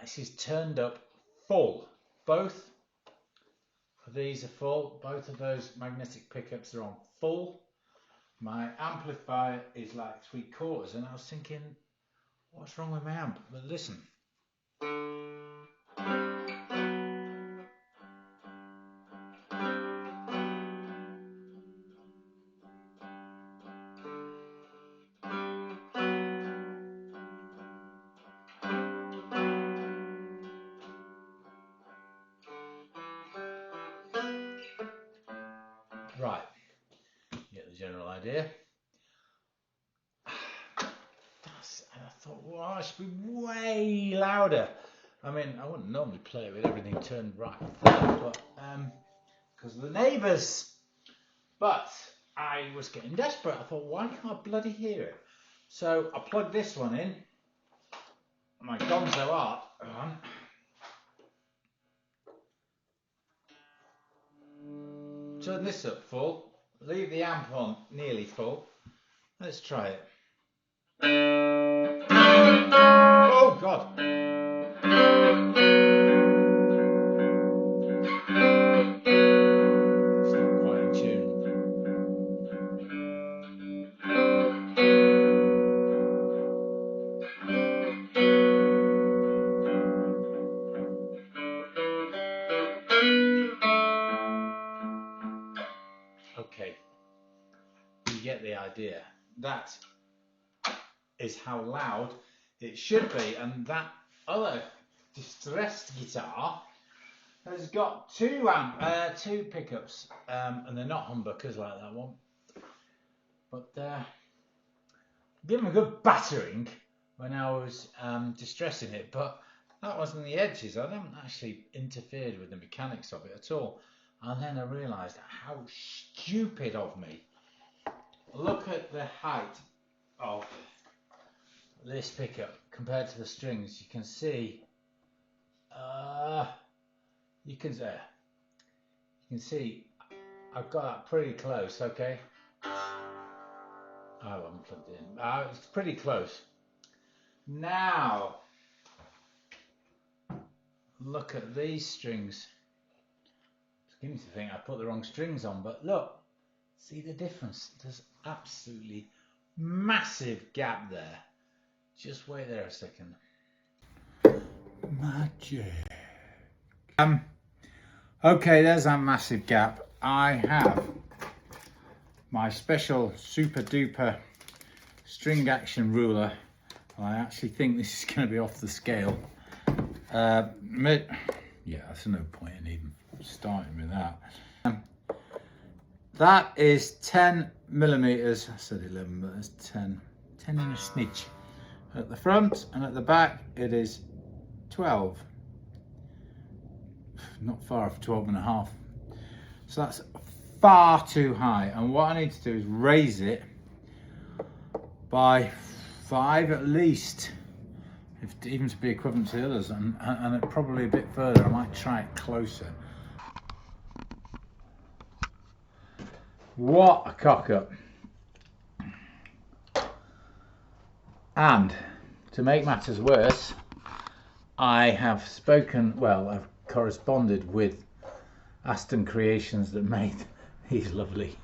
this is turned up full. Both of these are full. Both of those magnetic pickups are on full. My amplifier is like 3/4, and I was thinking, what's wrong with my amp? But listen. Right, you get the general idea. I thought, well, it should be way louder. I mean, I wouldn't normally play it with everything turned right third, but because of the neighbours. But I was getting desperate. I thought, why can't I bloody hear it? So I plugged this one in. My Gonzo art on. Turn this up full. Leave the amp on nearly full. Let's try it. Oh God! It's not quite in tune. Okay, you get the idea. That is how loud it should be, and that other distressed guitar has got two pickups, and they're not humbuckers like that one, but give them a good battering when I was distressing it, but that wasn't the edges. I haven't actually interfered with the mechanics of it at all. And then I realised how stupid of me. Look at the height of this pickup compared to the strings. You can see, you can see I've got that pretty close. Okay, I haven't plugged it in. It's pretty close. Now look at these strings. It's beginning to think I put the wrong strings on, but look, see the difference. There's absolutely massive gap there. Just wait there a second. Magic. Okay, there's that massive gap. I have my special super duper string action ruler. I actually think this is going to be off the scale. Yeah, there's no point in even starting with that. That is 10 millimeters. I said 11, but it's 10 in a snitch. At the front and at the back, it is 12. Not far off 12 and a half. So that's far too high. And what I need to do is raise it by 5 at least, even to be equivalent to the others, and probably a bit further. I might try it closer. What a cock up. And to make matters worse, I have I've corresponded with Aston Creations that made these lovely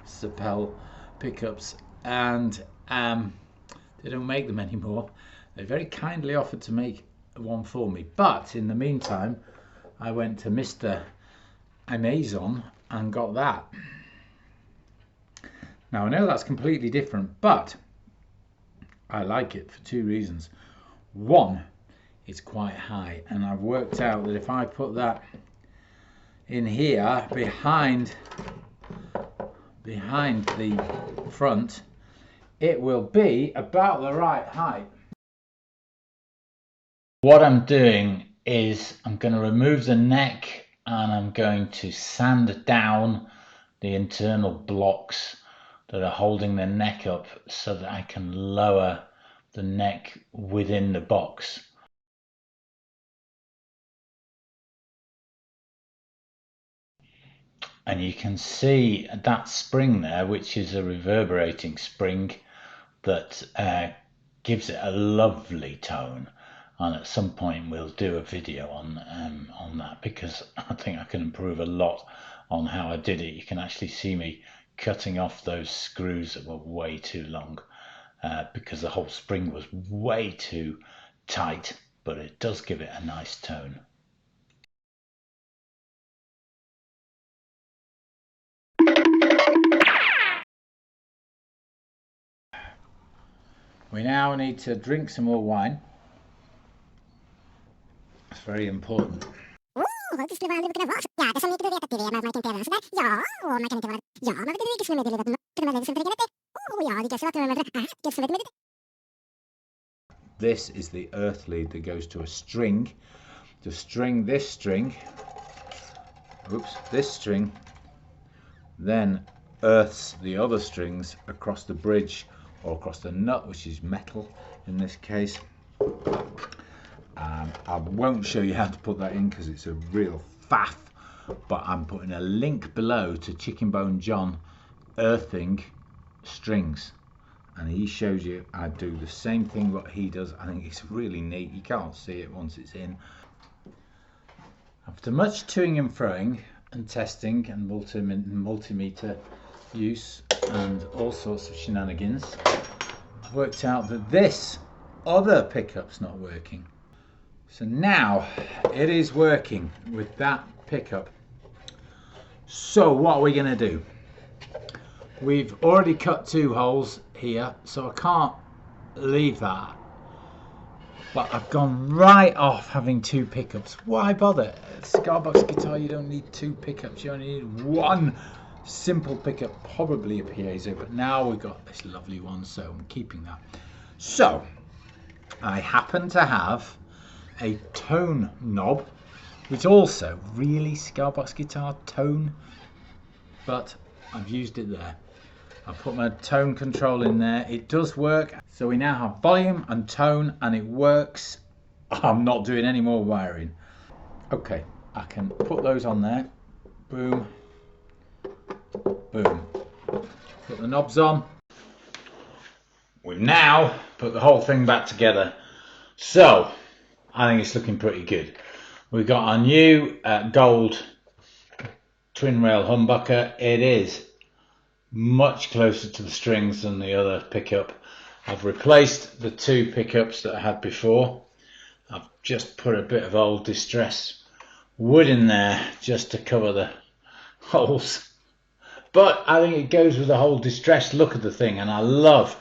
Sapel pickups, and they don't make them anymore. They very kindly offered to make one for me, but in the meantime I went to Mr. Amazon and got that. Now I know that's completely different, but I like it for two reasons. One, it's quite high, and I've worked out that if I put that in here behind the front, it will be about the right height. What I'm doing is I'm going to remove the neck, and I'm going to sand down the internal blocks that are holding the neck up so that I can lower the neck within the box. And you can see that spring there, which is a reverberating spring that gives it a lovely tone. and at some point we'll do a video on that, because I think I can improve a lot on how I did it. You can actually see me cutting off those screws that were way too long, because the whole spring was way too tight, but it does give it a nice tone. We now need to drink some more wine. It's very important. This is the earth lead that goes to a string, to string this string, this string, then earths the other strings across the bridge or across the nut, which is metal in this case. I won't show you how to put that in because it's a real faff, but I'm putting a link below to Chicken Bone John earthing strings, and he shows you I do the same thing what he does. I think it's really neat. You can't see it once it's in. After much toing and froing and testing and multimeter use and all sorts of shenanigans, I've worked out that this other pickup's not working. So now it is working with that pickup. So what are we going to do? We've already cut 2 holes here, so I can't leave that. But I've gone right off having 2 pickups. Why bother? A cigar box guitar, you don't need 2 pickups. You only need 1 simple pickup, probably a piezo. But now we've got this lovely one, so I'm keeping that. So I happen to have a tone knob, which also really cigar box guitar tone, but I've used it there. I put my tone control in there. It does work. So we now have volume and tone, and it works. I'm not doing any more wiring. Okay, I can put those on there. Boom, boom. Put the knobs on. We've now put the whole thing back together. So I think it's looking pretty good. We've got our new gold twin rail humbucker. It is much closer to the strings than the other pickup. I've replaced the 2 pickups that I had before. I've just put a bit of old distress wood in there just to cover the holes. But I think it goes with the whole distressed look of the thing, and I love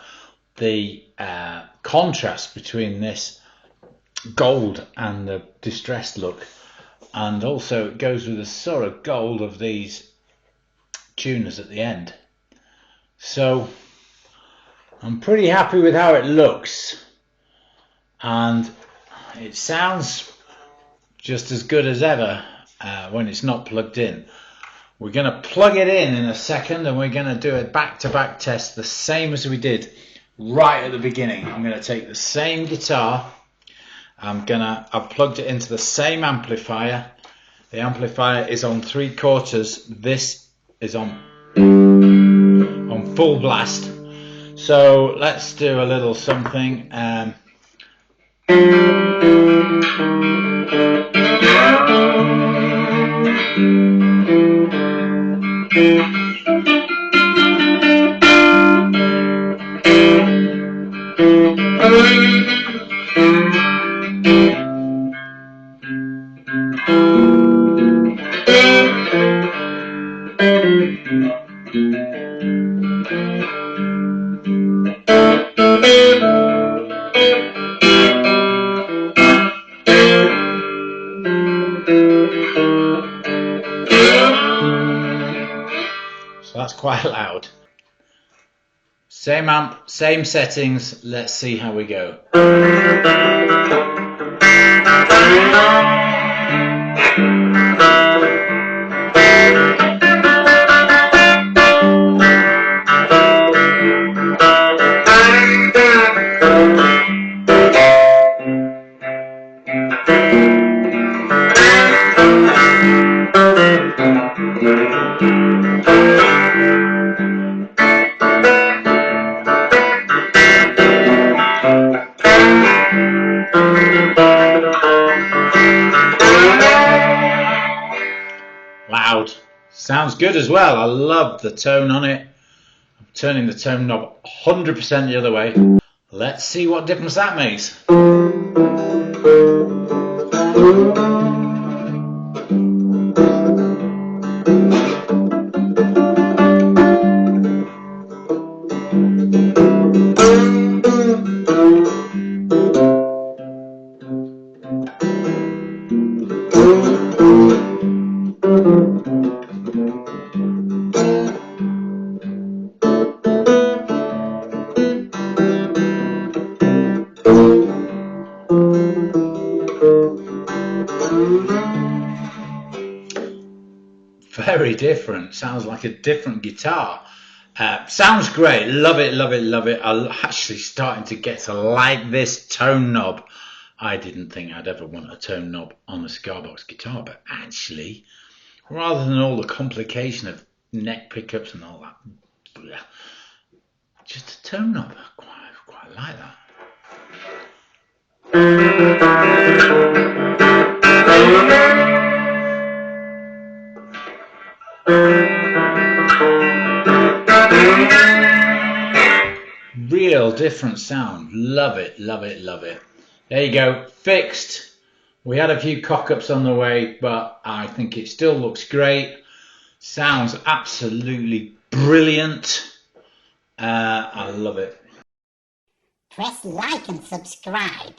the contrast between this gold and the distressed look, and also it goes with the sort of gold of these tuners at the end. So I'm pretty happy with how it looks, and it sounds just as good as ever when it's not plugged in. We're going to plug it in a second, and we're going to do a back-to-back test the same as we did right at the beginning. I'm going to take the same guitar. I've plugged it into the same amplifier. The amplifier is on 3/4. This is on full blast. So let's do a little something. So that's quite loud. Same amp, same settings. Let's see how we go. loud. Sounds good as well. I love the tone on it. I'm turning the tone knob 100% the other way. Let's see what difference that makes. Very different. Sounds like a different guitar. Sounds great. Love it, love it, love it. I'm actually starting to get to like this tone knob. I didn't think I'd ever want a tone knob on a Cigar Box guitar, but actually, rather than all the complication of neck pickups and all that, just a tone knob. I quite like that. Real different sound. Love it, love it, love it. There you go, fixed. We had a few cock-ups on the way, but I think it still looks great. Sounds absolutely brilliant. I love it. Press like and subscribe.